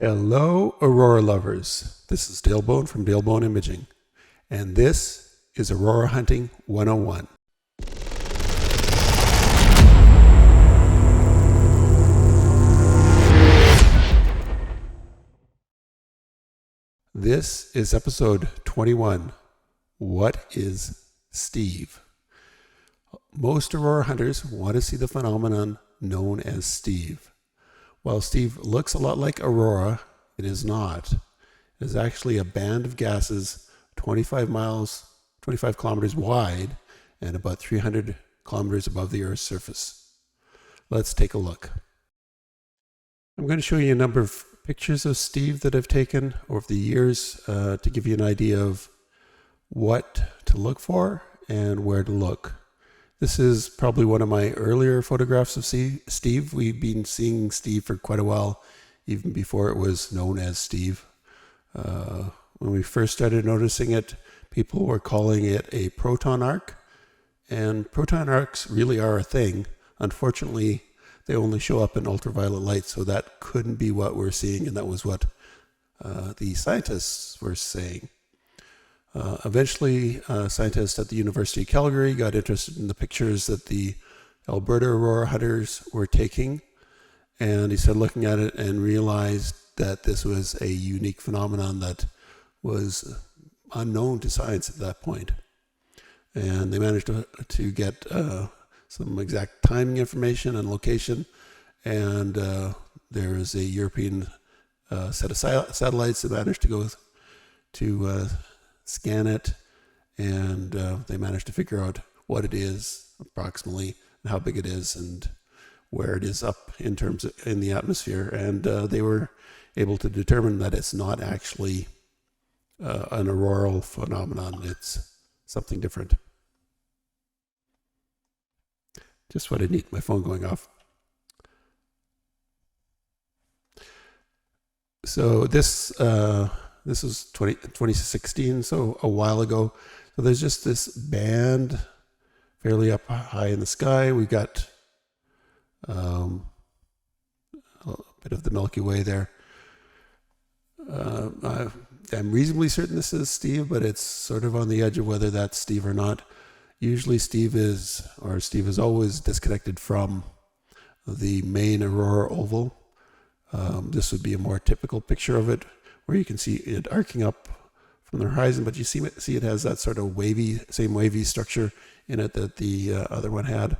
Hello, Aurora lovers. This is Dalebone from Dalebone Imaging, and this is Aurora Hunting 101. This is episode 21. What is Steve? Most Aurora hunters want to see the phenomenon known as Steve. While Steve looks a lot like Aurora, it is not. It is actually a band of gases 25 kilometers wide and about 300 kilometers above the Earth's surface. Let's take a look. I'm going to show you a number of pictures of Steve that I've taken over the years to give you an idea of what to look for and where to look. This is probably one of my earlier photographs of Steve. We've been seeing Steve for quite a while, even before it was known as Steve. When we first started noticing it, people were calling it a proton arc, and proton arcs really are a thing. Unfortunately, they only show up in ultraviolet light, so that couldn't be what we're seeing, and that was what the scientists were saying. Eventually, scientists at the University of Calgary got interested in the pictures that the Alberta Aurora hunters were taking, and he started looking at it and realized that this was a unique phenomenon that was unknown to science at that point. And they managed to get some exact timing information and location, and there is a European set of satellites that managed to go to scan it, and they managed to figure out what it is approximately and how big it is and where it is up in terms of in the atmosphere, and they were able to determine that it's not actually an auroral phenomenon. It's something different. Just what I need, my phone going off. So this was 2016, so a while ago. So there's just this band fairly up high in the sky. We got a bit of the Milky Way there. I'm reasonably certain this is Steve, but it's sort of on the edge of whether that's Steve or not. Usually Steve is always disconnected from the main aurora oval. This would be a more typical picture of it, where you can see it arcing up from the horizon, but you see it has that sort of same wavy structure in it that the other one had.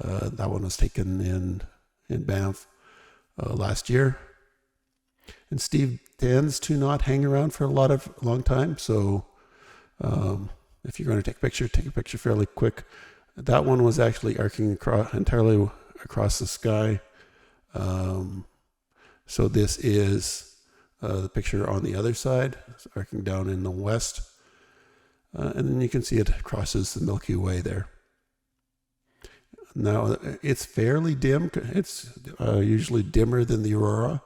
That one was taken in Banff last year. And Steve tends to not hang around for a long time, so if you're going to take a picture fairly quick. That one was actually arcing entirely across the sky. So this is the picture on the other side, it's arcing down in the west. And then you can see it crosses the Milky Way there. Now, it's fairly dim. It's usually dimmer than the aurora,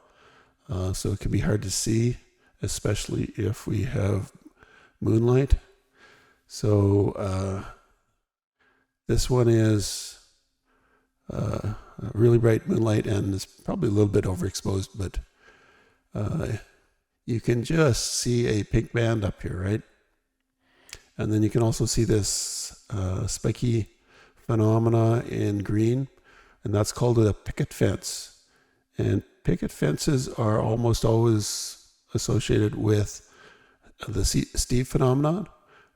so it can be hard to see, especially if we have moonlight. So this one is really bright moonlight, and it's probably a little bit overexposed, but you can just see a pink band up here, right? And then you can also see this spiky phenomena in green, and that's called a picket fence. And picket fences are almost always associated with the Steve phenomenon.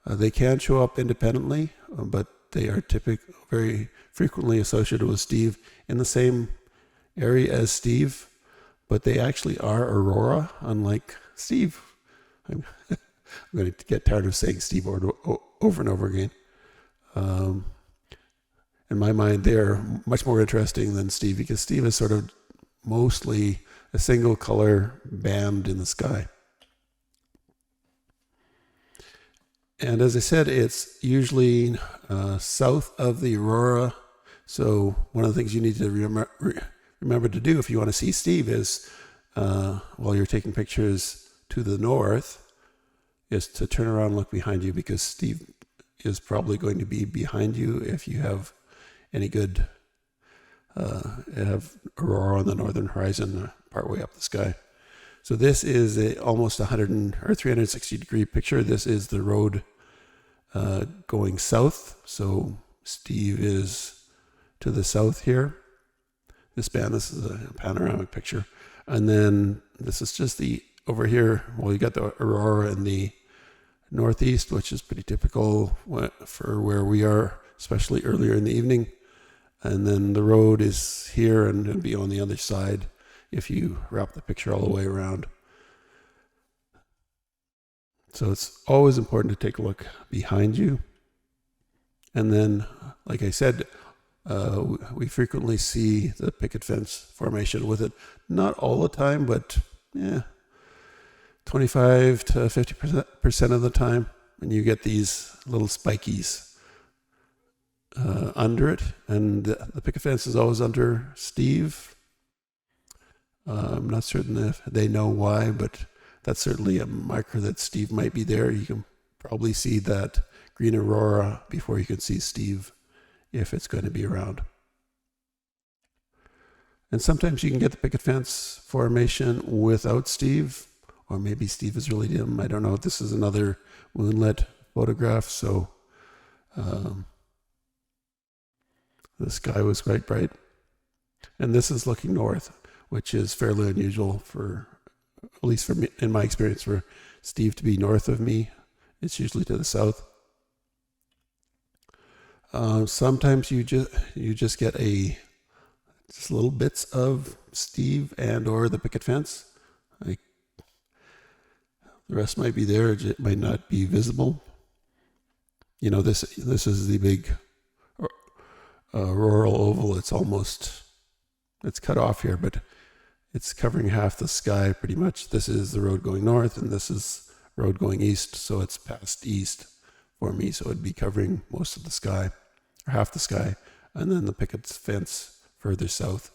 They can show up independently, but they are very frequently associated with Steve in the same area as Steve, but they actually are aurora, unlike Steve. I'm going to get tired of saying Steve over and over again. In my mind, they're much more interesting than Steve, because Steve is sort of mostly a single color band in the sky. And as I said, it's usually south of the aurora. So one of the things you need to remember to do if you want to see Steve is, while you're taking pictures to the north, is to turn around and look behind you, because Steve is probably going to be behind you if you have any good have aurora on the northern horizon partway up the sky. So this is almost 360 degree picture. This is the road going south. So Steve is to the south here. This is a panoramic picture. And then this is just over here, well, you got the aurora in the northeast, which is pretty typical for where we are, especially earlier in the evening. And then the road is here and it'll be on the other side if you wrap the picture all the way around. So it's always important to take a look behind you. And then, like I said, we frequently see the picket fence formation with it. Not all the time, but 25 to 50% of the time. And you get these little spikies under it. And the picket fence is always under Steve. I'm not certain if they know why, but that's certainly a marker that Steve might be there. You can probably see that green aurora before you can see Steve if it's going to be around. And sometimes you can get the picket fence formation without Steve, or maybe Steve is really dim. I don't know. This is another moonlit photograph, so the sky was quite bright. And this is looking north, which is fairly unusual for, at least for me, in my experience, for Steve to be north of me. It's usually to the south. Sometimes you just get just little bits of Steve and or the picket fence. Like the rest might be there, it might not be visible. You know, this is the big auroral oval. It's cut off here, but it's covering half the sky pretty much. This is the road going north, and this is road going east, so it's past east for me, so it'd be covering most of the sky, or half the sky, and then the picket fence further south.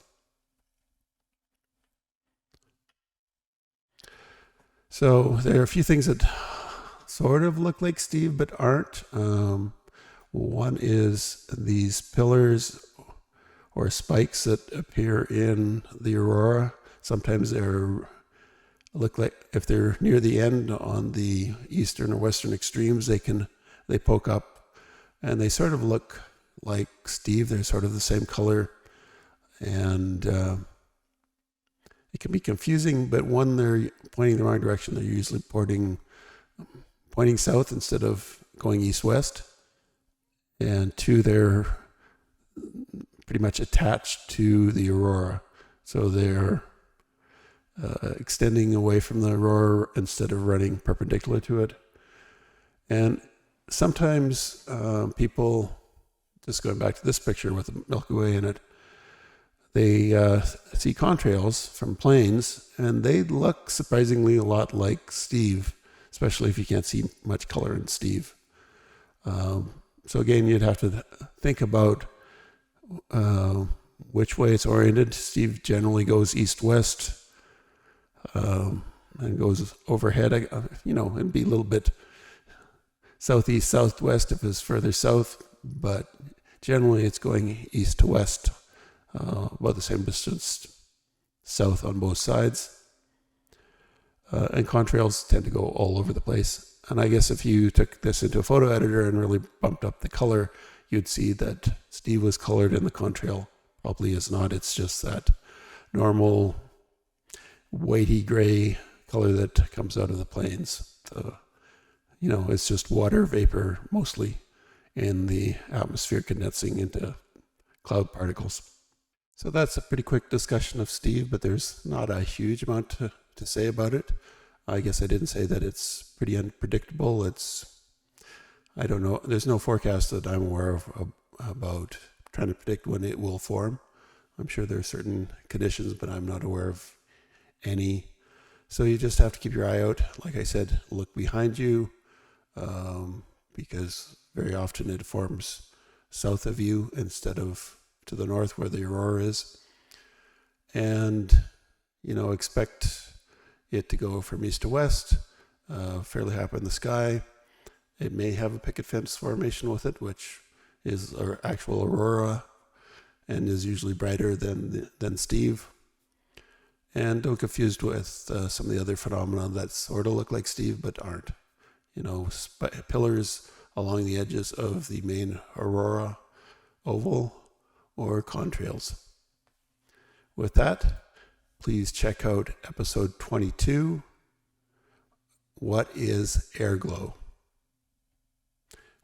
So there are a few things that sort of look like Steve but aren't. One is these pillars or spikes that appear in the aurora. Sometimes look like, if they're near the end on the eastern or western extremes, they poke up and they sort of look like Steve. They're sort of the same color, and it can be confusing, but one, they're pointing the wrong direction. They're usually pointing south instead of going east-west. And two, they're pretty much attached to the aurora. So they're extending away from the aurora instead of running perpendicular to it. And sometimes people, just going back to this picture with the Milky Way in it, they see contrails from planes, and they look surprisingly a lot like Steve, especially if you can't see much color in Steve. So again, you'd have to think about which way it's oriented. Steve generally goes east-west and goes overhead. It'd be a little bit southeast, southwest if it's further south, but generally it's going east to west, about the same distance south on both sides. And contrails tend to go all over the place. And I guess if you took this into a photo editor and really bumped up the color, you'd see that Steve was colored and the contrail probably is not. It's just that normal whitey gray color that comes out of the plains. It's just water vapor mostly in the atmosphere condensing into cloud particles. So that's a pretty quick discussion of Steve, but there's not a huge amount to say about it. I guess I didn't say that it's pretty unpredictable. I don't know. There's no forecast that I'm aware of about trying to predict when it will form. I'm sure there are certain conditions, but I'm not aware of any. So you just have to keep your eye out. Like I said, look behind you, because very often it forms south of you instead of to the north where the aurora is. And, expect it to go from east to west, fairly high up in the sky. It may have a picket fence formation with it, which is our actual aurora and is usually brighter than Steve. And don't confuse with some of the other phenomena that sort of look like Steve but aren't. Pillars along the edges of the main aurora, oval, or contrails. With that, please check out episode 22, What is Airglow?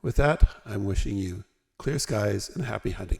With that, I'm wishing you clear skies and happy hunting.